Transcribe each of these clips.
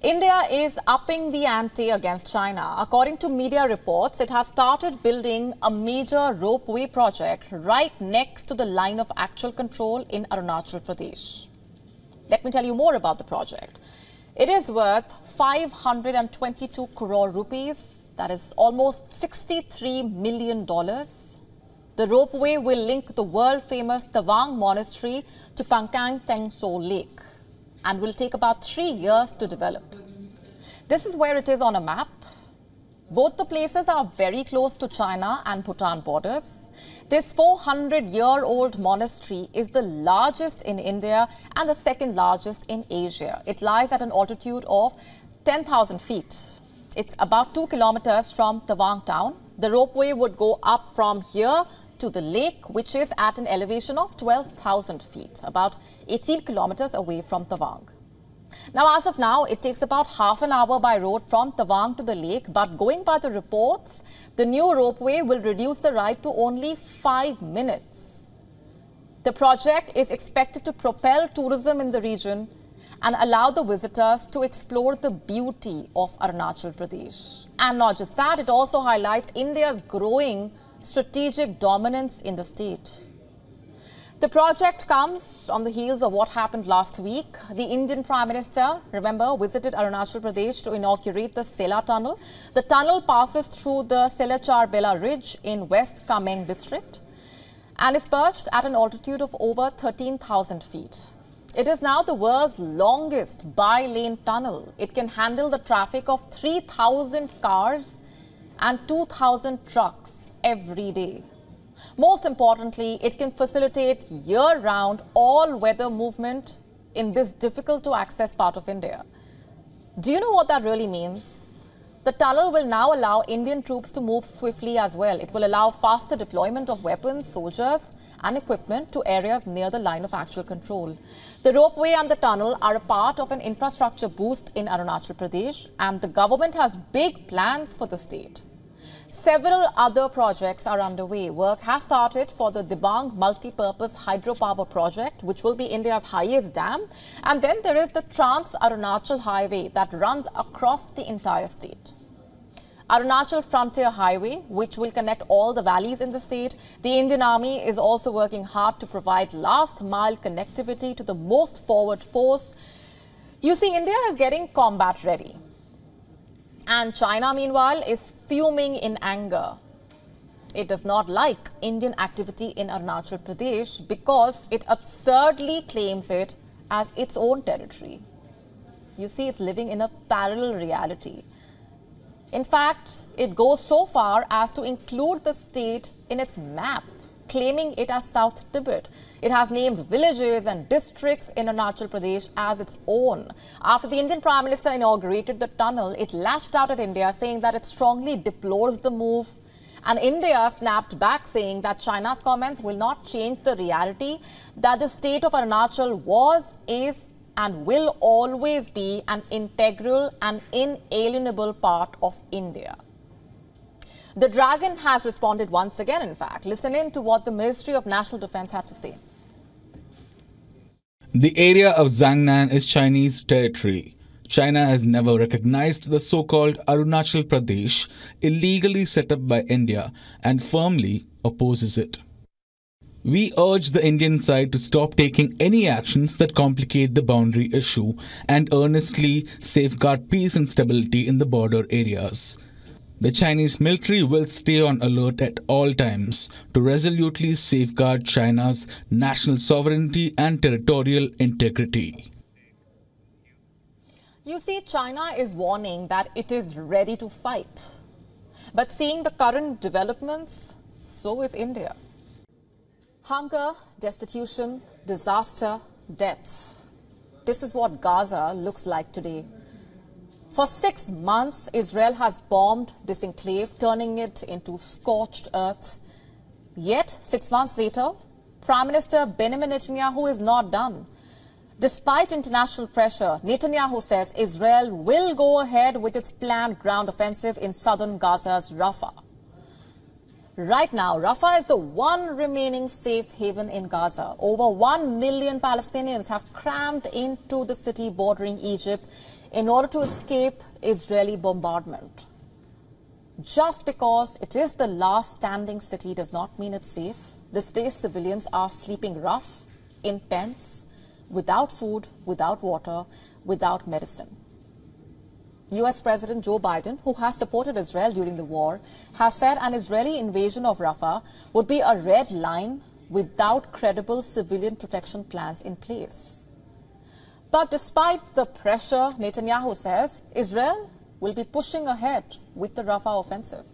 India is upping the ante against China. According to media reports, it has started building a major ropeway project right next to the line of actual control in Arunachal Pradesh. Let me tell you more about the project. It is worth 522 crore rupees, that is almost $63 million. The ropeway will link the world-famous Tawang monastery to Pankang Tengso Lake and will take about 3 years to develop. This is where it is on a map. Both the places are very close to China and Bhutan borders. This 400-year-old monastery is the largest in India and the second largest in Asia. It lies at an altitude of 10,000 feet. It's about 2 kilometers from Tawang town. The ropeway would go up from here to the lake, which is at an elevation of 12,000 feet, about 18 kilometers away from Tawang. Now, as of now, it takes about half an hour by road from Tawang to the lake, but going by the reports, the new ropeway will reduce the ride to only 5 minutes. The project is expected to propel tourism in the region and allow the visitors to explore the beauty of Arunachal Pradesh. And not just that, it also highlights India's growing strategic dominance in the state. The project comes on the heels of what happened last week. The Indian Prime Minister, remember, visited Arunachal Pradesh to inaugurate the Sela Tunnel. The tunnel passes through the Selachar-Bela Ridge in West Kameng district and is perched at an altitude of over 13,000 feet. It is now the world's longest bi-lane tunnel. It can handle the traffic of 3,000 cars and 2,000 trucks every day. Most importantly, it can facilitate year-round all-weather movement in this difficult-to-access part of India. Do you know what that really means? The tunnel will now allow Indian troops to move swiftly as well. It will allow faster deployment of weapons, soldiers and equipment to areas near the line of actual control. The ropeway and the tunnel are a part of an infrastructure boost in Arunachal Pradesh, and the government has big plans for the state. Several other projects are underway. Work has started for the Dibang multi-purpose hydropower project, which will be India's highest dam. And then there is the Trans-Arunachal Highway that runs across the entire state. Arunachal Frontier Highway, which will connect all the valleys in the state. The Indian Army is also working hard to provide last-mile connectivity to the most forward posts. You see, India is getting combat ready. And China, meanwhile, is fuming in anger. It does not like Indian activity in Arunachal Pradesh because it absurdly claims it as its own territory. You see, it's living in a parallel reality. In fact, it goes so far as to include the state in its map, claiming it as South Tibet. It has named villages and districts in Arunachal Pradesh as its own. After the Indian Prime Minister inaugurated the tunnel, it lashed out at India, saying that it strongly deplores the move. And India snapped back, saying that China's comments will not change the reality that the state of Arunachal was, is, and will always be an integral and inalienable part of India. The Dragon has responded once again, in fact. Listen in to what the Ministry of National Defense had to say. The area of Xiangnan is Chinese territory. China has never recognized the so-called Arunachal Pradesh, illegally set up by India, and firmly opposes it. We urge the Indian side to stop taking any actions that complicate the boundary issue and earnestly safeguard peace and stability in the border areas. The Chinese military will stay on alert at all times to resolutely safeguard China's national sovereignty and territorial integrity. You see, China is warning that it is ready to fight. But seeing the current developments, so is India. Hunger, destitution, disaster, death. This is what Gaza looks like today. For 6 months, Israel has bombed this enclave, turning it into scorched earth. Yet, 6 months later, Prime Minister Benjamin Netanyahu is not done. Despite international pressure, Netanyahu says Israel will go ahead with its planned ground offensive in southern Gaza's Rafah. Right now, Rafah is the one remaining safe haven in Gaza. Over 1 million Palestinians have crammed into the city bordering Egypt in order to escape Israeli bombardment. Just because it is the last standing city does not mean it's safe. Displaced civilians are sleeping rough, in tents, without food, without water, without medicine. US President Joe Biden, who has supported Israel during the war, has said an Israeli invasion of Rafah would be a red line without credible civilian protection plans in place. But despite the pressure, Netanyahu says Israel will be pushing ahead with the Rafah offensive.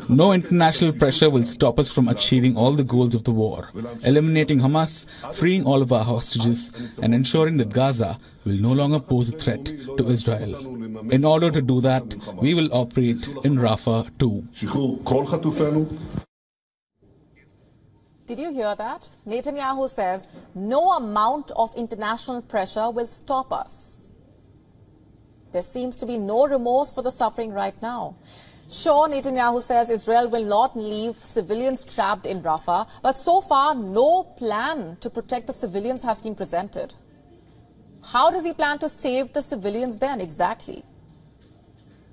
No international pressure will stop us from achieving all the goals of the war, eliminating Hamas, freeing all of our hostages, and ensuring that Gaza will no longer pose a threat to Israel. In order to do that, we will operate in Rafah too. Did you hear that? Netanyahu says no amount of international pressure will stop us. There seems to be no remorse for the suffering right now. Sure, Netanyahu says Israel will not leave civilians trapped in Rafah, but so far no plan to protect the civilians has been presented. How does he plan to save the civilians then exactly?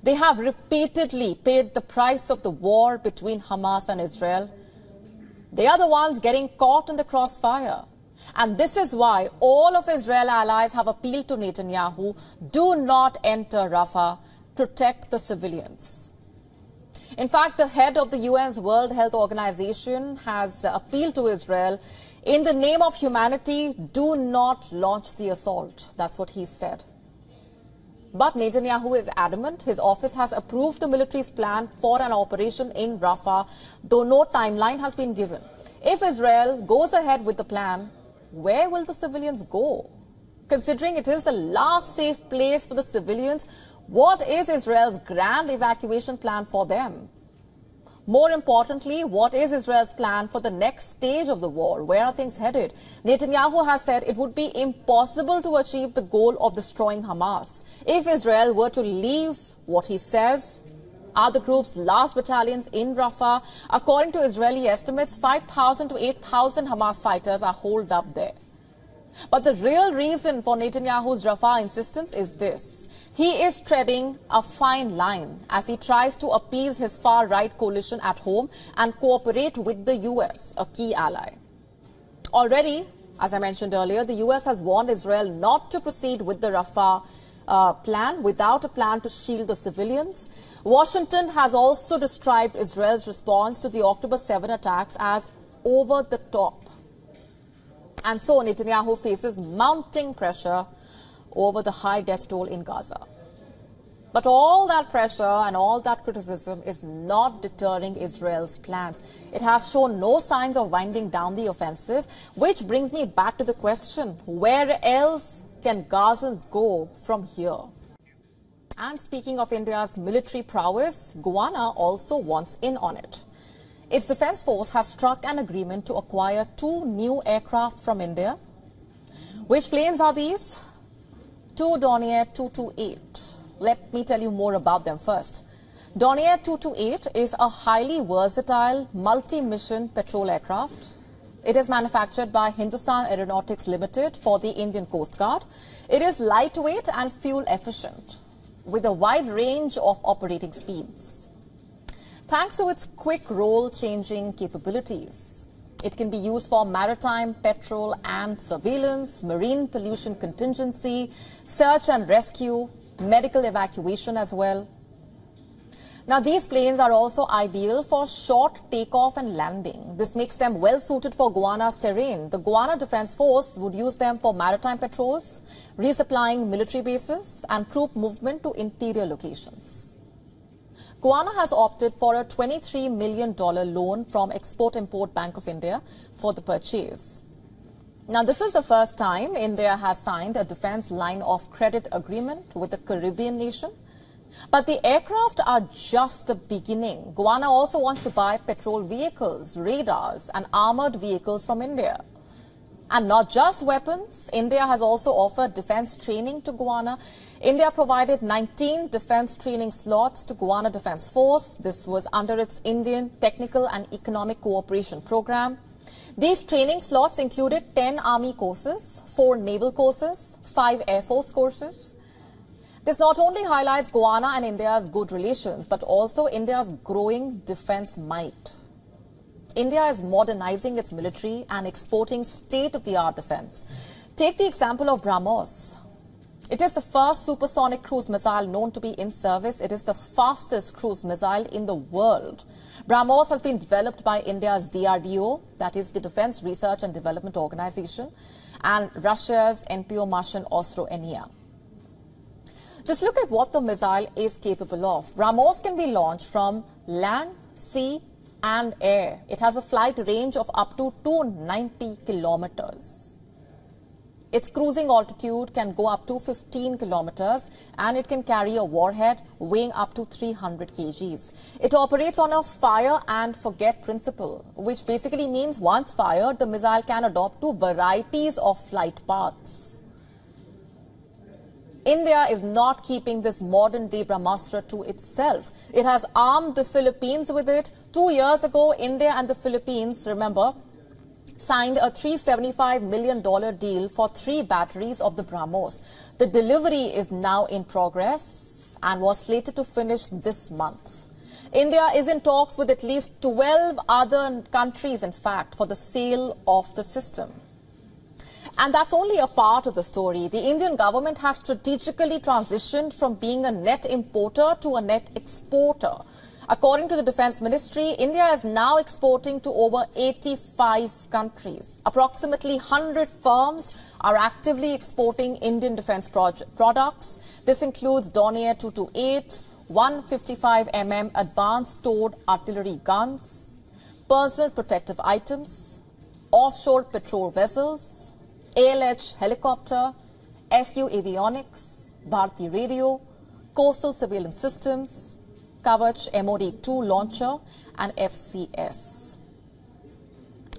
They have repeatedly paid the price of the war between Hamas and Israel. They are the ones getting caught in the crossfire. And this is why all of Israel allies have appealed to Netanyahu, do not enter Rafah, protect the civilians. In fact, the head of the UN's World Health Organization has appealed to Israel, in the name of humanity, do not launch the assault. That's what he said. But Netanyahu is adamant. His office has approved the military's plan for an operation in Rafah, though no timeline has been given. If Israel goes ahead with the plan, where will the civilians go? Considering it is the last safe place for the civilians, what is Israel's grand evacuation plan for them? More importantly, what is Israel's plan for the next stage of the war? Where are things headed? Netanyahu has said it would be impossible to achieve the goal of destroying Hamas if Israel were to leave what he says are the group's last battalions in Rafah. According to Israeli estimates, 5,000 to 8,000 Hamas fighters are holed up there. But the real reason for Netanyahu's Rafah insistence is this. He is treading a fine line as he tries to appease his far-right coalition at home and cooperate with the US, a key ally. Already, as I mentioned earlier, the US has warned Israel not to proceed with the Rafah plan without a plan to shield the civilians. Washington has also described Israel's response to the October 7 attacks as over the top. And so Netanyahu faces mounting pressure over the high death toll in Gaza. But all that pressure and all that criticism is not deterring Israel's plans. It has shown no signs of winding down the offensive, which brings me back to the question, where else can Gazans go from here? And speaking of India's military prowess, Guyana also wants in on it. Its defense force has struck an agreement to acquire 2 new aircraft from India. Which planes are these? 2 Dornier 228. Let me tell you more about them first. Dornier 228 is a highly versatile multi-mission patrol aircraft. It is manufactured by Hindustan Aeronautics Limited for the Indian Coast Guard. It is lightweight and fuel efficient with a wide range of operating speeds. Thanks to its quick role-changing capabilities, it can be used for maritime, patrol and surveillance, marine pollution contingency, search and rescue, medical evacuation as well. Now, these planes are also ideal for short takeoff and landing. This makes them well suited for Guyana's terrain. The Guyana Defense Force would use them for maritime patrols, resupplying military bases and troop movement to interior locations. Guyana has opted for a $23 million loan from Export-Import Bank of India for the purchase. Now, this is the first time India has signed a defense line of credit agreement with a Caribbean nation. But the aircraft are just the beginning. Guyana also wants to buy patrol vehicles, radars and armored vehicles from India. And not just weapons, India has also offered defense training to Guyana. India provided 19 defense training slots to Guyana Defense Force. This was under its Indian Technical and Economic Cooperation Program. These training slots included 10 Army courses, 4 Naval courses, 5 Air Force courses. This not only highlights Guyana and India's good relations, but also India's growing defense might. India is modernizing its military and exporting state-of-the-art defense. Take the example of BrahMos. It is the first supersonic cruise missile known to be in service. It is the fastest cruise missile in the world. BrahMos has been developed by India's DRDO, that is the Defense Research and Development Organization, and Russia's NPO Martian Ostro-Enia. Just look at what the missile is capable of. BrahMos can be launched from land, sea, and air. It has a flight range of up to 290 kilometers. Its cruising altitude can go up to 15 kilometers, and it can carry a warhead weighing up to 300 kgs. It operates on a fire and forget principle, which basically means once fired, the missile can adopt to varieties of flight paths. India is not keeping this modern-day Brahmastra to itself. It has armed the Philippines with it. 2 years ago, India and the Philippines, remember, signed a $375 million deal for 3 batteries of the BrahMos. The delivery is now in progress and was slated to finish this month. India is in talks with at least 12 other countries, in fact, for the sale of the system. And that's only a part of the story. The Indian government has strategically transitioned from being a net importer to a net exporter. According to the Defense Ministry, India is now exporting to over 85 countries. Approximately 100 firms are actively exporting Indian defense products. This includes Dornier 228, 155mm advanced towed artillery guns, personal protective items, offshore patrol vessels, ALH helicopter, SU avionics, Bharti radio, coastal surveillance systems, Kavach MOD-2 launcher, and FCS.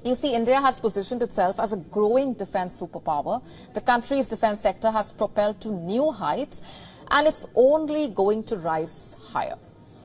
You see, India has positioned itself as a growing defense superpower. The country's defense sector has propelled to new heights, and it's only going to rise higher.